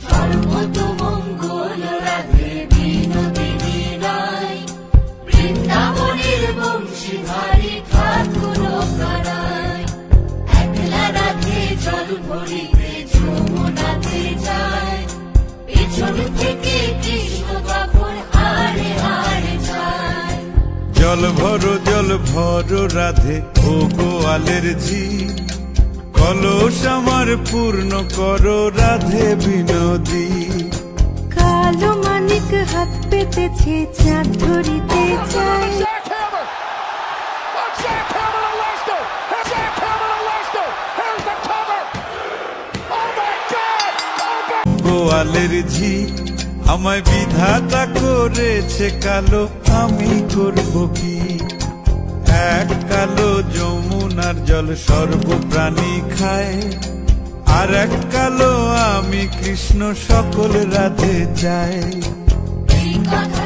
সর্বতোমঙ্গল রাধে বিনোদিনী রায়, বৃন্দাবনের বংশীধারী ঠাকুর কানাই। একলা রাধে জল ভরিতে যমুনাতে যায়, পেছন থেকে কৃষ্ণ তখন হারে হারে যায়। জল ভরো রাধে ও গোয়ালের ঝি, কলস আমার পূর্ণ করো রাধে বিনোদী। কালো মানিক হাত পেতেছে চাঁদ ধরিতে চায়, গোয়ালের ঝি আমায় বিধাতা করেছে কালো, আমি করব কি? এক কালো যমুনার জল সর্বপ্রাণী খায়, আর এক কালো আমি কৃষ্ণ সকল রাধে চায়। এই কথা